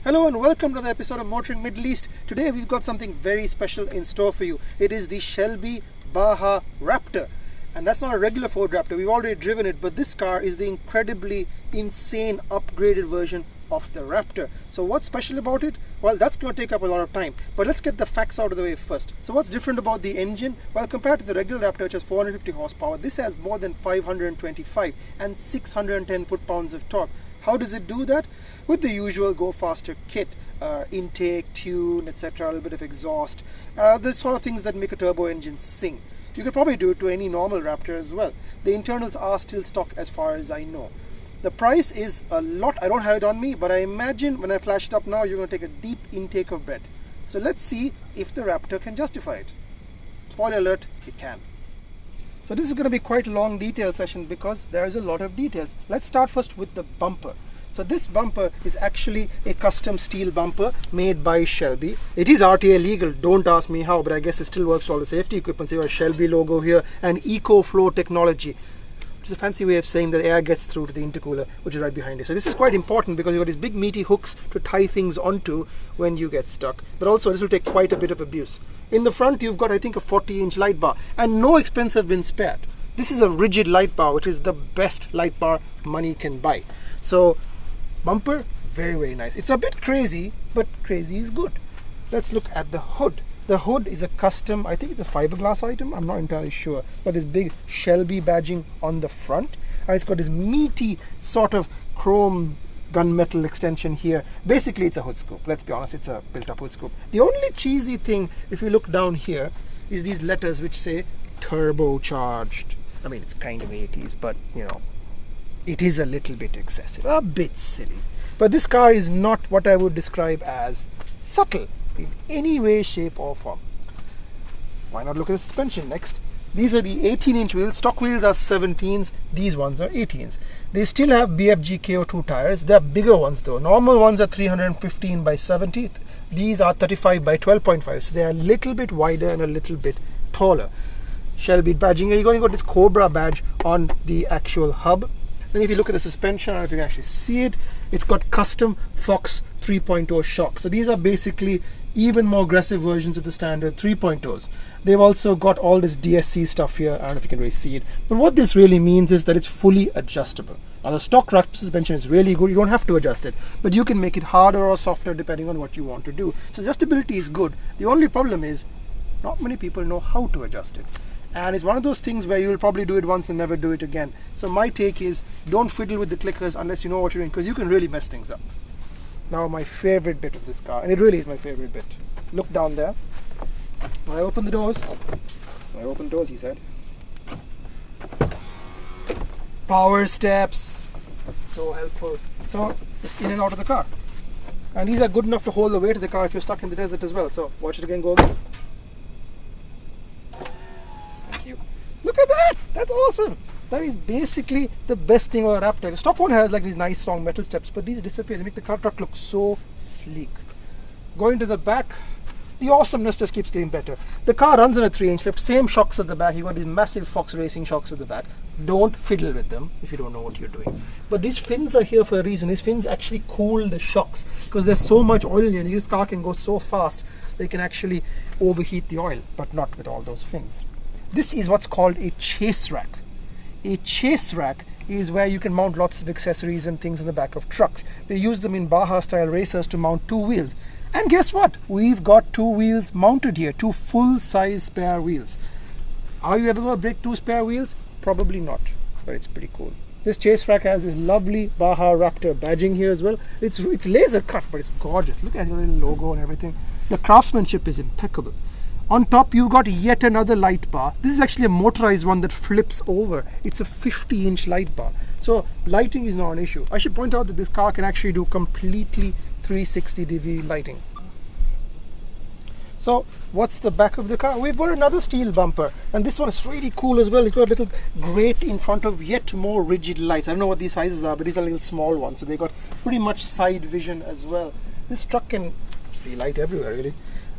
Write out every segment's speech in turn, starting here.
Hello and welcome to the episode of Motoring Middle East. Today we've got something very special in store for you. It is the Shelby Baja Raptor. And that's not a regular Ford Raptor, we've already driven it, but this car is the incredibly insane upgraded version of the Raptor. So what's special about it? Well, that's going to take up a lot of time, but let's get the facts out of the way first. So what's different about the engine? Well, compared to the regular Raptor, which has 450 horsepower, this has more than 525 and 610 foot-pounds of torque. How does it do that? With the usual go faster kit, intake, tune, etc., a little bit of exhaust, the sort of things that make a turbo engine sing. You could probably do it to any normal Raptor as well. The internals are still stock as far as I know. The price is a lot. I don't have it on me, but I imagine when I flash it up now, you're going to take a deep intake of breath. So let's see if the Raptor can justify it. Spoiler alert, it can. So this is going to be quite a long detail session because there is a lot of details. Let's start first with the bumper. So this bumper is actually a custom steel bumper made by Shelby. It is RTA legal, don't ask me how, but I guess it still works for all the safety equipment. So you have a Shelby logo here and EcoFlow technology, which is a fancy way of saying that air gets through to the intercooler, which is right behind you. So this is quite important because you've got these big meaty hooks to tie things onto when you get stuck. But also this will take quite a bit of abuse. In the front you've got, I think, a 40-inch light bar and no expense have been spared. This is a rigid light bar, which is the best light bar money can buy. So bumper, very, very nice. It's a bit crazy, but crazy is good. Let's look at the hood. The hood is a custom, I think it's a fiberglass item, I'm not entirely sure, but this big Shelby badging on the front, and it's got this meaty sort of chrome gunmetal extension here. Basically it's a hood scoop, let's be honest, it's a built-up hood scoop. The only cheesy thing, if you look down here, is these letters which say turbocharged. I mean, it's kind of 80s, but you know, it is a little bit excessive, a bit silly. But this car is not what I would describe as subtle in any way, shape or form. Why not look at the suspension next? These are the 18-inch wheels. Stock wheels are 17s, these ones are 18s. They still have BFG KO2 tires. They're bigger ones though. Normal ones are 315 by 70. These are 35 by 12.5. So they're a little bit wider and a little bit taller. Shelby badging. You're going to got this Cobra badge on the actual hub. Then if you look at the suspension, I don't know if you can actually see it, it's got custom Fox 3.0 shocks. So these are basically even more aggressive versions of the standard 3.0s. They've also got all this DSC stuff here. I don't know if you can really see it. But what this really means is that it's fully adjustable. Now the stock rack suspension is really good. You don't have to adjust it. But you can make it harder or softer depending on what you want to do. So adjustability is good. The only problem is not many people know how to adjust it. And it's one of those things where you'll probably do it once and never do it again. So my take is don't fiddle with the clickers unless you know what you're doing, because you can really mess things up. Now my favorite bit of this car, and it really is my favorite bit. Look down there. When I open the doors, he said. Power steps. So helpful. So just in and out of the car. And these are good enough to hold the weight of the car if you're stuck in the desert as well. So watch it again, go again. Look at that! That's awesome! That is basically the best thing about a Raptor. The stock one has like these nice strong metal steps, but these disappear. They make the truck look so sleek. Going to the back, the awesomeness just keeps getting better. The car runs on a 3-inch lift, same shocks at the back. You've got these massive Fox Racing shocks at the back. Don't fiddle with them if you don't know what you're doing. But these fins are here for a reason. These fins actually cool the shocks because there's so much oil in here. This car can go so fast, they can actually overheat the oil, but not with all those fins. This is what's called a chase rack. A chase rack is where you can mount lots of accessories and things in the back of trucks. They use them in Baja style racers to mount 2 wheels. And guess what? We've got 2 wheels mounted here, 2 full-size spare wheels. Are you ever going to break 2 spare wheels? Probably not, but it's pretty cool. This chase rack has this lovely Baja Raptor badging here as well. It's laser cut, but it's gorgeous. Look at the little logo and everything. The craftsmanship is impeccable. On top you've got yet another light bar. This is actually a motorized one that flips over. It's a 50-inch light bar. So lighting is not an issue. I should point out that this car can actually do completely 360-degree lighting. So what's the back of the car? We've got another steel bumper, and this one is really cool as well. It's got a little grate in front of yet more rigid lights. I don't know what these sizes are, but these are little small ones. So they got pretty much side vision as well. This truck can see light everywhere really.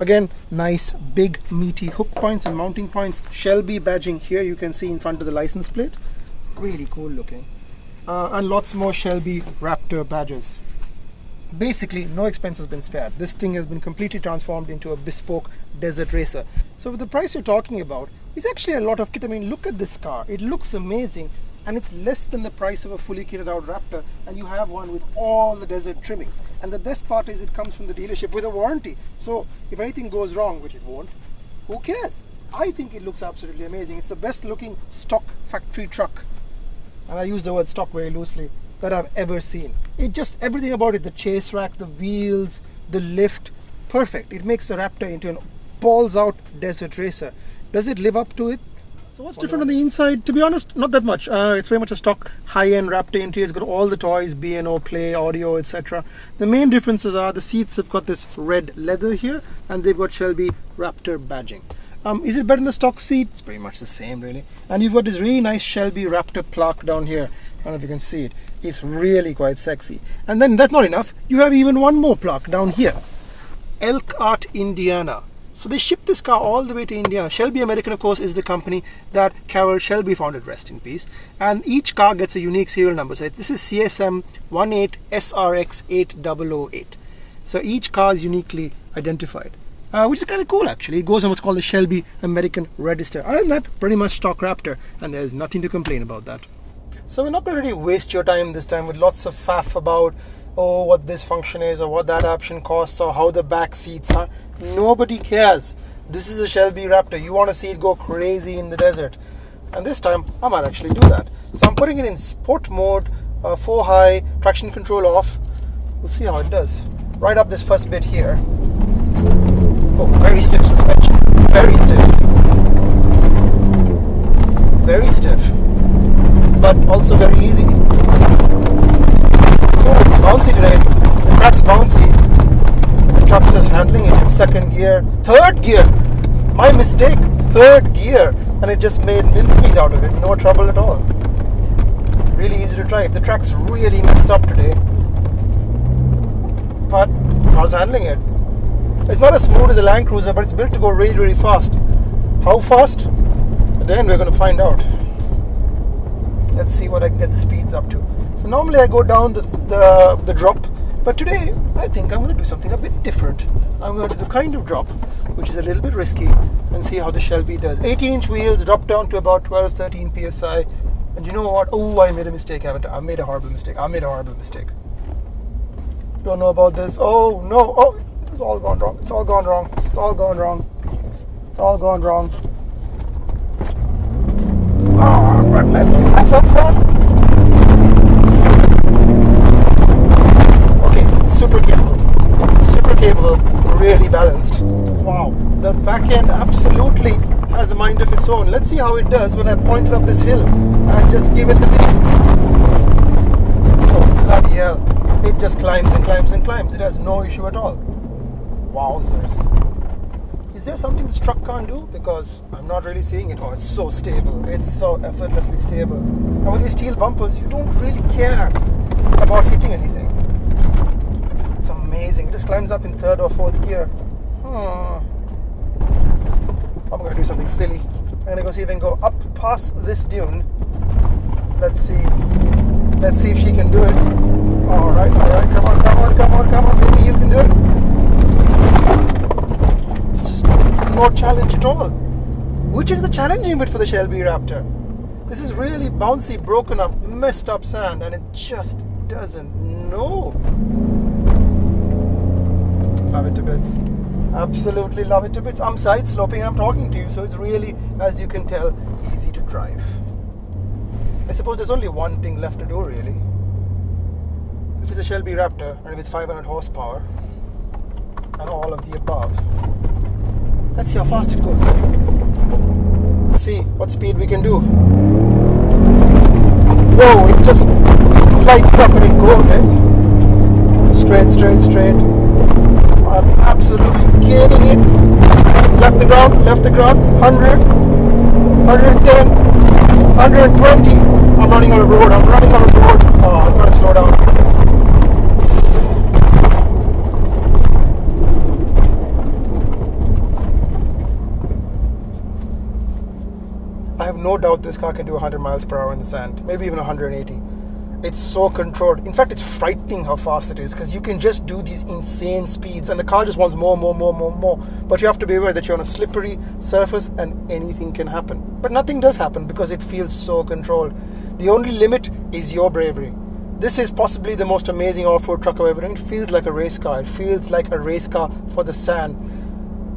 Again, nice big meaty hook points and mounting points. Shelby badging here, you can see in front of the license plate. Really cool looking. And lots more Shelby Raptor badges. Basically, no expense has been spared. This thing has been completely transformed into a bespoke desert racer. So with the price you're talking about, it's actually a lot of kit. I mean, look at this car. It looks amazing, and it's less than the price of a fully kitted out Raptor, and you have one with all the desert trimmings. And the best part is it comes from the dealership with a warranty. So if anything goes wrong, which it won't, who cares? I think it looks absolutely amazing. It's the best looking stock factory truck, and I use the word stock very loosely, that I've ever seen. It just, everything about it, the chase rack, the wheels, the lift, perfect. It makes the Raptor into an balls out desert racer. Does it live up to it? So what's different on the inside? To be honest, not that much. It's very much a stock high-end Raptor interior. It's got all the toys, B&O, play, audio, etc. The main differences are the seats have got this red leather here, and they've got Shelby Raptor badging. Is it better than the stock seat? It's pretty much the same, really. And you've got this really nice Shelby Raptor plaque down here. I don't know if you can see it. It's really quite sexy. And then that's not enough. You have even one more plaque down here. Elkhart, Indiana. So they shipped this car all the way to Indiana. Shelby American, of course, is the company that Carroll Shelby founded, rest in peace. And each car gets a unique serial number. So this is CSM 18SRX8008. So each car is uniquely identified. Which is kind of cool, actually. It goes on what's called the Shelby American Register. Other than that, pretty much stock Raptor, and there's nothing to complain about that. So we're not going to really waste your time this time with lots of faff about, oh, what this function is, or what that option costs, or how the back seats are. Nobody cares. This is a Shelby Raptor. You want to see it go crazy in the desert. And this time, I might actually do that. So I'm putting it in sport mode, 4 high, traction control off. We'll see how it does. Right up this first bit here. Oh, very stiff suspension. Very stiff. Very stiff. But also very easy. Oh, it's bouncy today. The track's bouncy. The truck's just handling it in second gear. Third gear! My mistake. Third gear. And it just made mincemeat out of it. No trouble at all. Really easy to drive. The track's really messed up today. But I was handling it. It's not as smooth as a Land Cruiser, but it's built to go really, really fast. How fast? At the end, we're going to find out. Let's see what I can get the speeds up to. So normally I go down the drop, but today I think I'm going to do something a bit different. I'm going to do the kind of drop which is a little bit risky and see how the Shelby does. 18-inch wheels, drop down to about 12-13 psi. And you know what? Oh, I made a mistake, haven't I? I made a horrible mistake. Don't know about this. Oh no! Oh, it's all gone wrong. It's all gone wrong. It's all gone wrong. It's all gone wrong. Oh, but let's have some fun. Okay, super capable, really balanced. Wow, the back end absolutely has a mind of its own. Let's see how it does when I point it up this hill and just give it the beans. Oh, bloody hell. It just climbs and climbs and climbs. It has no issue at all. Wowzers. Is there something this truck can't do? Because I'm not really seeing it. Oh, it's so stable. It's so effortlessly stable. And with these steel bumpers, you don't really care about hitting anything. It's amazing. It just climbs up in third or fourth gear. I'm going to do something silly. I'm going to go see if I can go up past this dune. Let's see if she can do it. Alright, come on, maybe you can do it. It's just no challenge at all. Which is the challenging bit for the Shelby Raptor. This is really bouncy, broken up, messed up sand, and it just doesn't know. Love it to bits. Absolutely love it to bits. I'm side sloping and I'm talking to you, so it's really, as you can tell, easy to drive. I suppose there's only one thing left to do, really. If it's a Shelby Raptor and if it's 500 horsepower and all of the above, let's see how fast it goes. Let's see what speed we can do. Whoa, it just lights up and it goes, eh? Straight. I'm absolutely killing it. Left the ground, 100, 110, 120. I'm running out of road. Oh, I've got to slow down. I have no doubt this car can do 100 miles per hour in the sand, maybe even 180. It's so controlled. In fact, it's frightening how fast it is, because you can just do these insane speeds and the car just wants more. But you have to be aware that you're on a slippery surface and anything can happen. But nothing does happen because it feels so controlled. The only limit is your bravery. This is possibly the most amazing off-road truck I've ever done. It feels like a race car. It feels like a race car for the sand.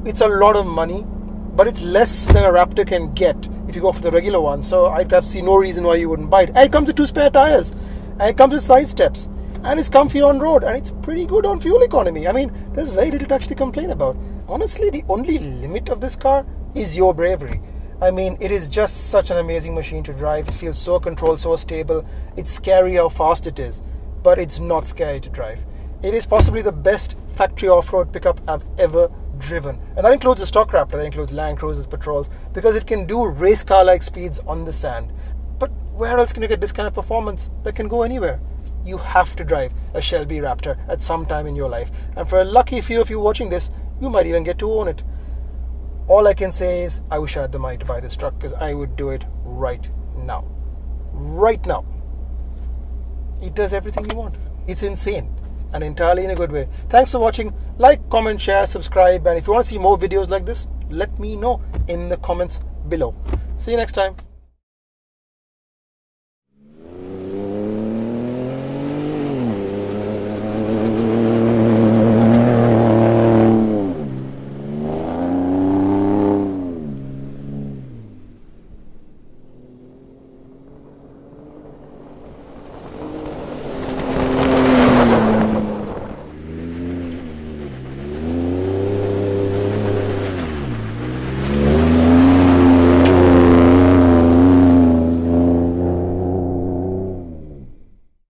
It's a lot of money, but it's less than a Raptor can get if you go for the regular one. So I'd have seen no reason why you wouldn't buy it. And it comes with 2 spare tires. And it comes with side steps, and it's comfy on road, and it's pretty good on fuel economy. I mean, there's very little to actually complain about. Honestly, the only limit of this car is your bravery. I mean, it is just such an amazing machine to drive. It feels so controlled, so stable. It's scary how fast it is, but it's not scary to drive. It is possibly the best factory off-road pickup I've ever driven. And that includes the stock Raptor, that includes Land Cruisers, Patrols, because it can do race car-like speeds on the sand. But where else can you get this kind of performance that can go anywhere? You have to drive a Shelby Raptor at some time in your life. And for a lucky few of you watching this, you might even get to own it. All I can say is, I wish I had the money to buy this truck, because I would do it right now. Right now. It does everything you want. It's insane, and entirely in a good way. Thanks for watching. Like, comment, share, subscribe, and if you want to see more videos like this, let me know in the comments below. See you next time.